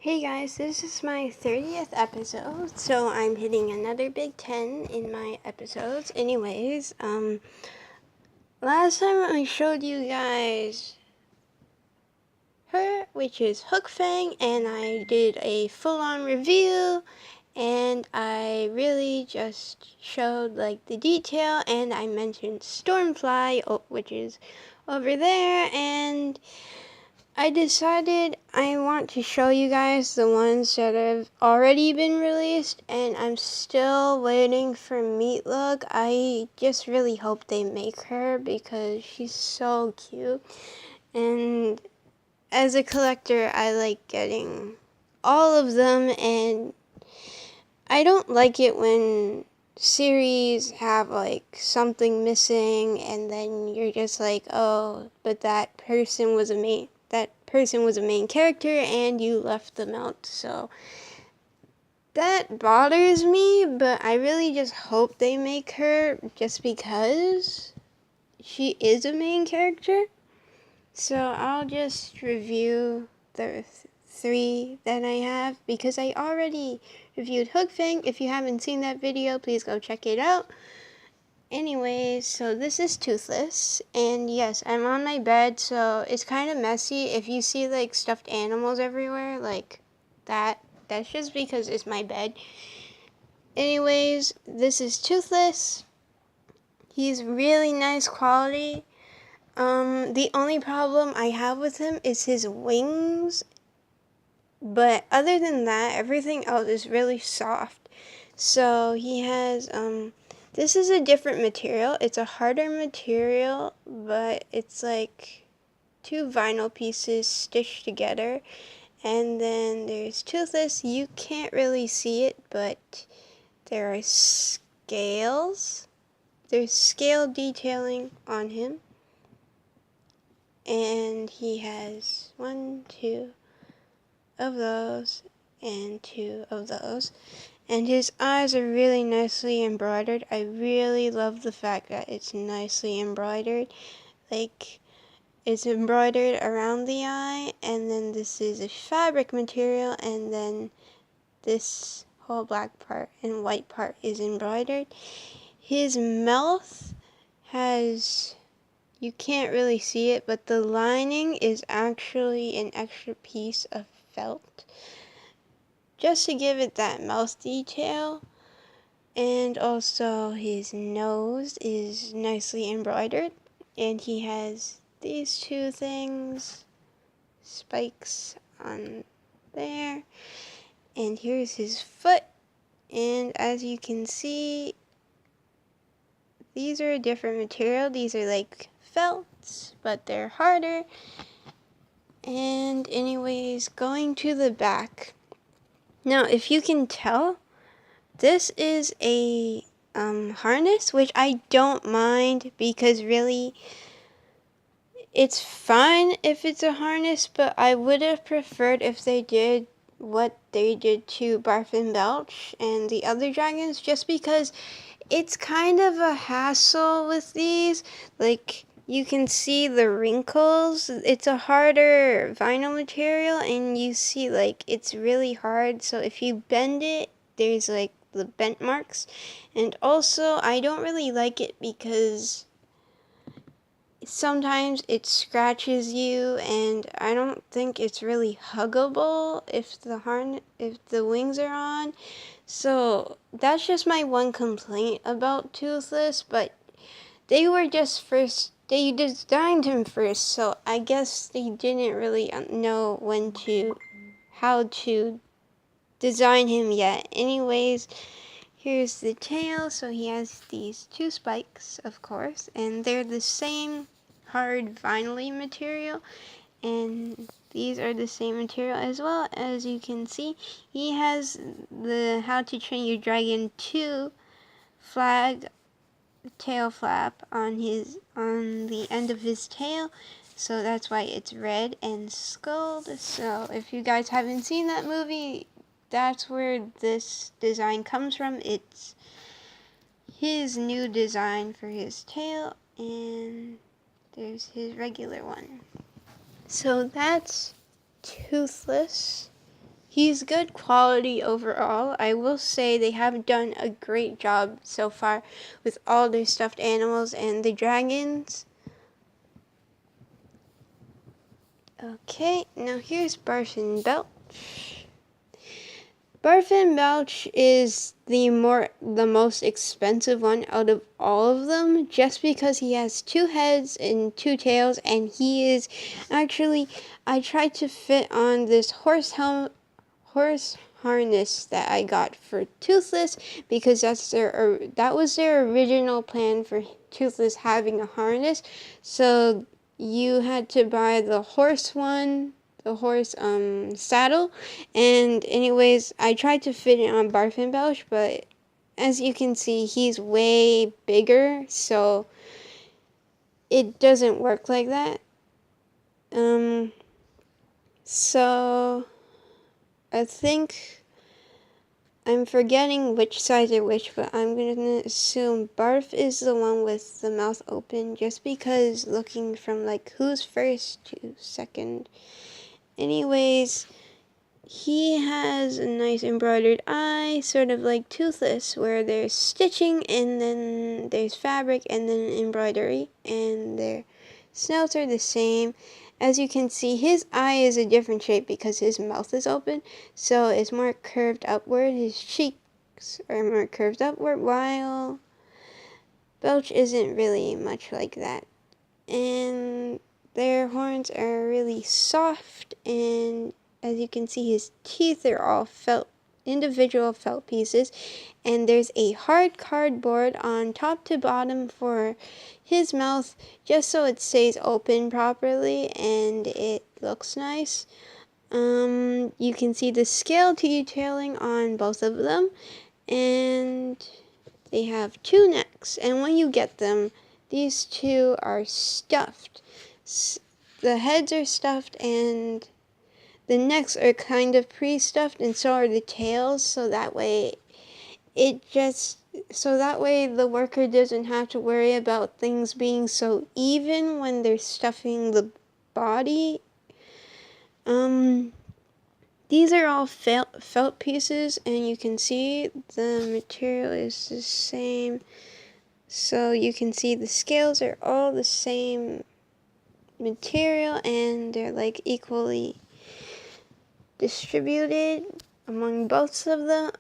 Hey guys, this is my 30th episode, so I'm hitting another big 10 in my episodes. Anyways, last time I showed you guys her, which is Hookfang, and I did a full-on review, and I really just showed like the detail, and I mentioned stormfly, which is over there, and I decided I want to show you guys the ones that have already been released, and I'm still waiting for Meatlug. I just really hope they make her because she's so cute, and as a collector I like getting all of them, and I don't like it when series have like something missing and then you're just like, oh, but that person was a main character and you left them out. So that bothers me, but I really just hope they make her just because she is a main character. So I'll just review the three that I have because I already reviewed Hookfang. If you haven't seen that video, please go check it out. Anyways, so this is Toothless, and yes, I'm on my bed, so it's kind of messy. If you see like stuffed animals everywhere, like that's just because it's my bed. Anyways, this is Toothless. He's really nice quality. The only problem I have with him is his wings, but other than that, everything else is really soft. So he has, this is a different material. It's a harder material, but it's like two vinyl pieces stitched together. And then there's Toothless. You can't really see it, but there are scales. There's scale detailing on him. And he has 1, 2 of those and 2 of those. And his eyes are really nicely embroidered. I really love the fact that it's nicely embroidered. Like, it's embroidered around the eye, and then this is a fabric material, and then this whole black part and white part is embroidered. His mouth has, you can't really see it, but the lining is actually an extra piece of felt, just to give it that mouth detail. And also his nose is nicely embroidered, and he has these two things, spikes on there, and here's his foot. And as you can see, these are a different material. These are like felts, but they're harder. And anyways, going to the back. Now, if you can tell, this is a harness, which I don't mind because really it's fine if it's a harness, but I would have preferred if they did what they did to Barf and Belch and the other dragons, just because it's kind of a hassle with these. Like, you can see the wrinkles. It's a harder vinyl material, and you see like it's really hard, so if you bend it, there's like the bent marks. And also I don't really like it because sometimes it scratches you, and I don't think it's really huggable if the wings are on. So that's just my one complaint about Toothless, but they designed him first, so I guess they didn't really know how to design him yet. Anyways, here's the tail. So he has these two spikes, of course, and they're the same hard vinyl material, and these are the same material as well. As you can see, he has the How to Train Your Dragon 2 flag tail flap on the end of his tail, so that's why it's red and skulled. So if you guys haven't seen that movie, that's where this design comes from. It's his new design for his tail, and there's his regular one. So that's Toothless. he's good quality overall. I will say they have done a great job so far with all their stuffed animals and the dragons. Okay, now here's Barf and Belch. Barf and Belch is the most expensive one out of all of them, just because he has 2 heads and 2 tails, and he is actually, I tried to fit on this horse harness that I got for Toothless, because that was their original plan for Toothless, having a harness. So you had to buy the horse saddle, and anyways, I tried to fit it on Barf and Belch, but as you can see, he's way bigger, so it doesn't work like that. So I think I'm forgetting which sides are which, but I'm gonna assume Barf is the one with the mouth open, just because looking from like who's first to second. Anyways, he has a nice embroidered eye, sort of like Toothless, where there's stitching and then there's fabric and then embroidery, and their snouts are the same. As you can see, his eye is a different shape because his mouth is open, so it's more curved upward. His cheeks are more curved upward, while Belch isn't really much like that. And their horns are really soft, and as you can see, his teeth are all individual felt pieces, and there's a hard cardboard on top to bottom for his mouth, just so it stays open properly and it looks nice. You can see the scale detailing on both of them, and they have 2 necks, and when you get them, these 2 are stuffed. The heads are stuffed and the necks are kind of pre-stuffed, and so are the tails, so that way the worker doesn't have to worry about things being so even when they're stuffing the body. These are all felt pieces, and you can see the material is the same. So you can see the scales are all the same material, and they're like equally distributed among both of them,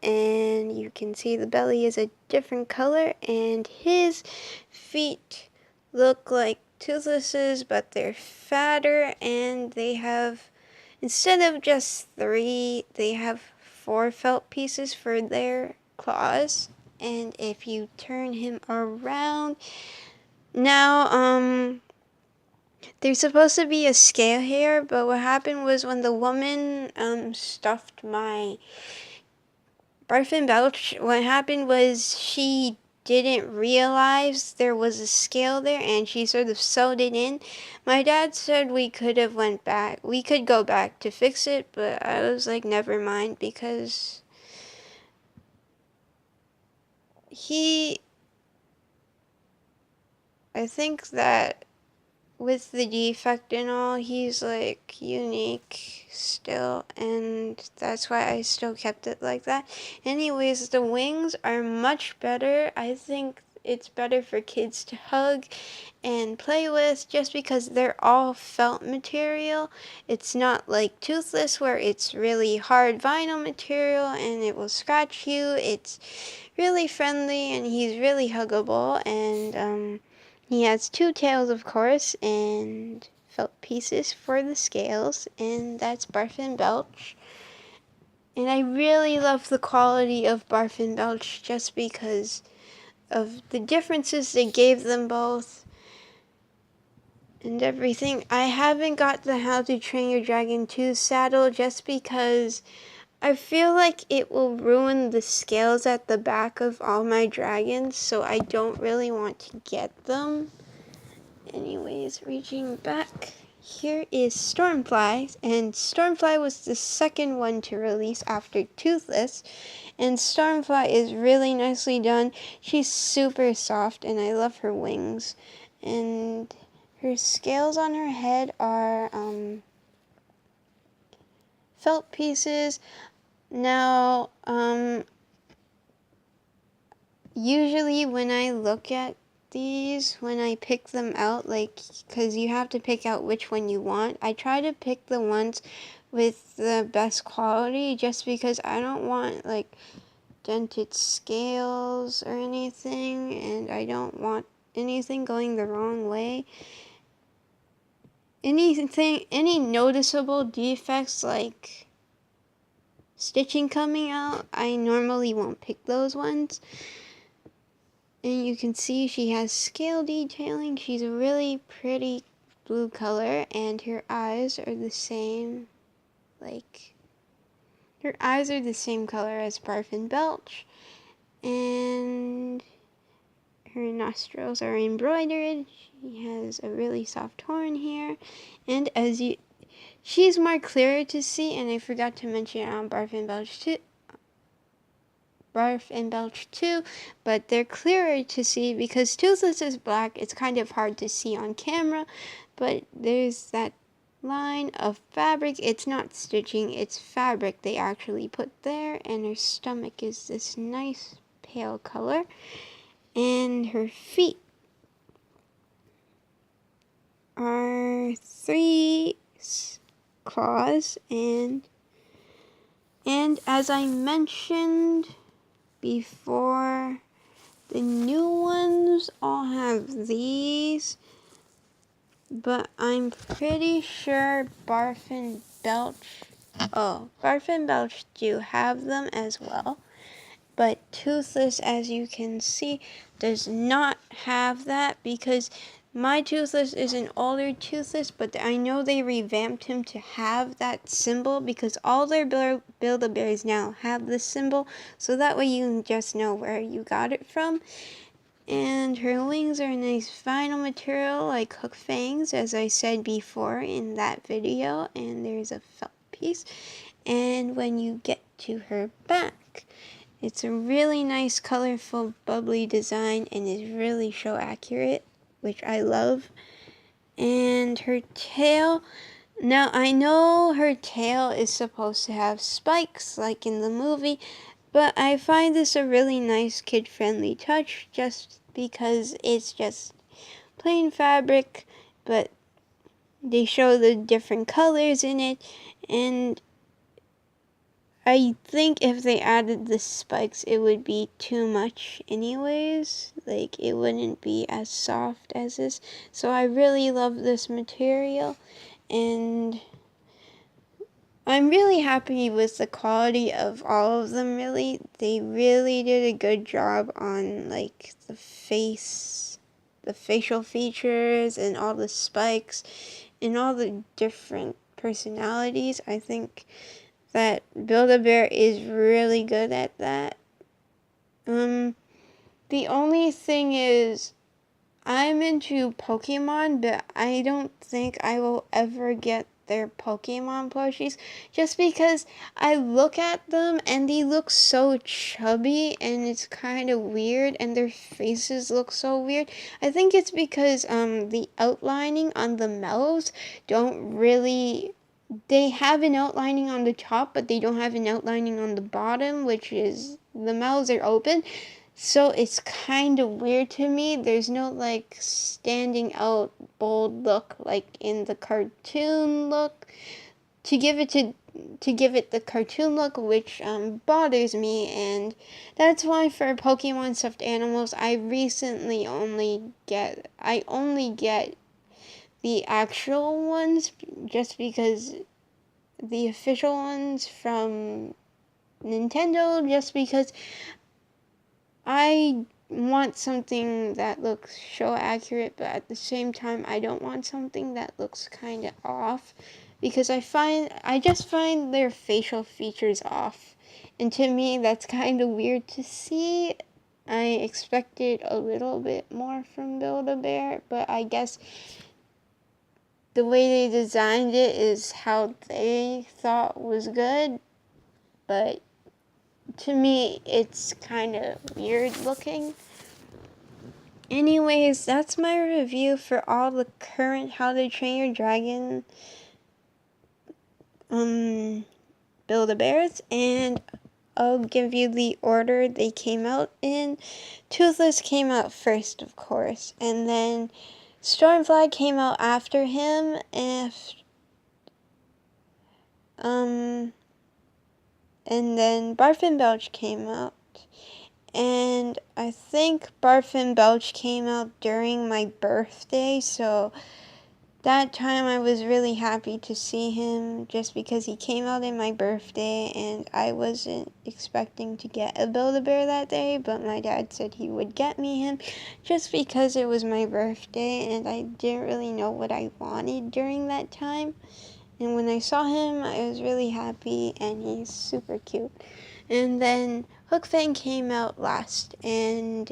and you can see the belly is a different color, and his feet look like Toothless's, but they're fatter, and they have, instead of just 3, they have 4 felt pieces for their claws. And if you turn him around now, there's supposed to be a scale here, but what happened was when the woman stuffed my Barf and Belch, what happened was she didn't realize there was a scale there, and she sort of sewed it in. My dad said we could go back to fix it, but I was like, never mind, because I think that with the defect and all, he's like unique still, and that's why I still kept it like that. Anyways, the wings are much better. I think it's better for kids to hug and play with, just because they're all felt material. It's not like Toothless, where it's really hard vinyl material and it will scratch you. It's really friendly, and he's really huggable, and he has 2 tails, of course, and felt pieces for the scales, and that's Barf and Belch. And I really love the quality of Barf and Belch, just because of the differences they gave them both and everything. I haven't got the How to Train Your Dragon 2 saddle, just because I feel like it will ruin the scales at the back of all my dragons, so I don't really want to get them. Anyways, reaching back, here is Stormfly, and Stormfly was the second one to release after Toothless, and Stormfly is really nicely done. She's super soft, and I love her wings, and her scales on her head are felt pieces. Now, usually when I look at these, when I pick them out, like, because you have to pick out which one you want, I try to pick the ones with the best quality, just because I don't want, like, dented scales or anything, and I don't want anything going the wrong way. Any noticeable defects, like stitching coming out, I normally won't pick those ones. And you can see she has scale detailing. She's a really pretty blue color, and her eyes are the same, like, her eyes are the same color as Barf and Belch, and her nostrils are embroidered. She has a really soft horn here, and she's more clearer to see, and I forgot to mention on Barf and Belch too, but they're clearer to see because Toothless is black. It's kind of hard to see on camera, but there's that line of fabric. It's not stitching, it's fabric they actually put there, and her stomach is this nice pale color, and her feet are 3 claws, and as I mentioned before, the new ones all have these, but I'm pretty sure Barf and Belch do have them as well. But Toothless, as you can see, does not have that, because my Toothless is an older Toothless, but I know they revamped him to have that symbol, because all their Build-A-Bears now have this symbol, so that way you can just know where you got it from. And her wings are a nice vinyl material like Hookfang's, as I said before in that video, and there's a felt piece. And when you get to her back, it's a really nice, colorful, bubbly design, and is really show accurate, which I love. And her tail, now I know her tail is supposed to have spikes like in the movie, but I find this a really nice kid-friendly touch, just because it's just plain fabric, but they show the different colors in it, and I think if they added the spikes, it would be too much anyways. Like, it wouldn't be as soft as this. So I really love this material, and I'm really happy with the quality of all of them, really. They really did a good job on, like, the facial features, and all the spikes, and all the different personalities. I think that Build-A-Bear is really good at that. The only thing is, I'm into Pokemon, but I don't think I will ever get their Pokemon plushies, just because I look at them and they look so chubby, and it's kind of weird, and their faces look so weird. I think it's because the outlining on the mouths don't really, they have an outlining on the top, but they don't have an outlining on the bottom, which is, the mouths are open. So it's kind of weird to me. There's no, like, standing out bold look like in the cartoon look to give it the cartoon look, which bothers me. And that's why for Pokemon stuffed animals, I only get the actual ones, just because the official ones from Nintendo, just because I want something that looks show accurate, but at the same time I don't want something that looks kind of off, because I just find their facial features off, and to me that's kind of weird to see. I expected a little bit more from Build-A-Bear, but I guess the way they designed it is how they thought was good, but to me it's kind of weird looking. Anyways, that's my review for all the current How to Train Your Dragon Build-A-Bears, and I'll give you the order they came out in. Toothless came out first, of course, and then Stormfly came out after him, and then Barf and Belch came out. And I think Barf and Belch came out during my birthday, so that time I was really happy to see him just because he came out in my birthday, and I wasn't expecting to get a Build-A-Bear that day, but my dad said he would get me him just because it was my birthday and I didn't really know what I wanted during that time. And when I saw him, I was really happy, and he's super cute. And then Hookfang came out last, and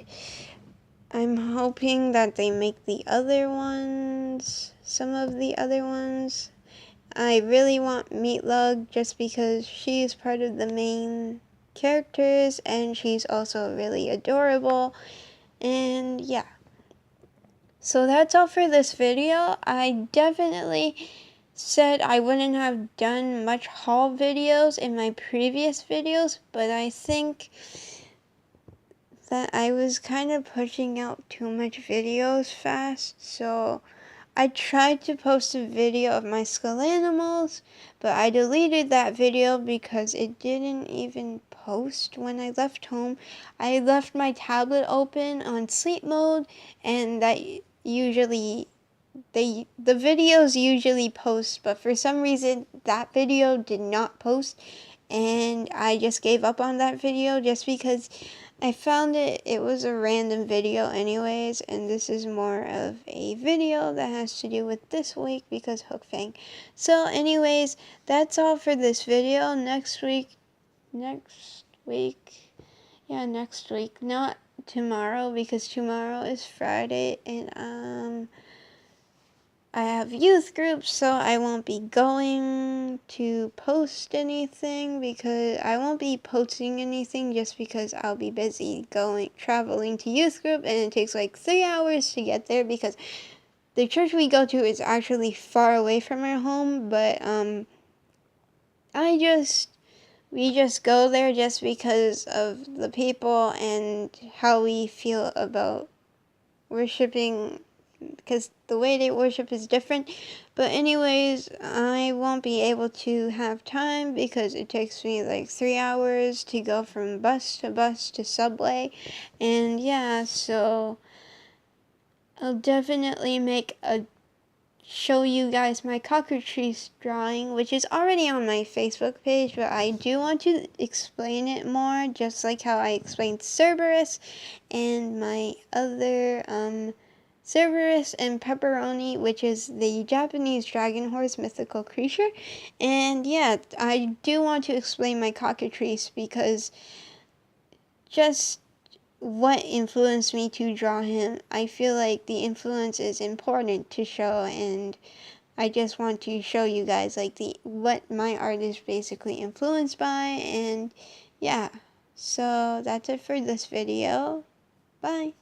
I'm hoping that they make the other ones, some of the other ones. I really want Meatlug just because she is part of the main characters, and she's also really adorable. And yeah. So that's all for this video. I definitely said I wouldn't have done much haul videos in my previous videos, but I think that I was kind of pushing out too much videos fast, so I tried to post a video of my skull animals, but I deleted that video because it didn't even post when I left home. I left my tablet open on sleep mode, and that usually the videos usually post, but for some reason that video did not post, and I just gave up on that video just because I found it was a random video anyways, and this is more of a video that has to do with this week because Hookfang. So anyways, that's all for this video. Next week, not tomorrow, because tomorrow is Friday, and I have youth groups, so I won't be going to post anything, because I won't be posting anything just because I'll be busy traveling to youth group, and it takes like 3 hours to get there because the church we go to is actually far away from our home, but we just go there just because of the people and how we feel about worshiping, because the way they worship is different. But anyways, I won't be able to have time because it takes me like 3 hours to go from bus to subway, and yeah, so I'll definitely show you guys my cockatrice drawing, which is already on my Facebook page, but I do want to explain it more, just like how I explained Cerberus and my other Cerberus and Pepperoni, which is the Japanese dragon horse mythical creature. And yeah, I do want to explain my cockatrice because just what influenced me to draw him. I feel like the influence is important to show, and I just want to show you guys like what my art is basically influenced by. And yeah, so that's it for this video. Bye.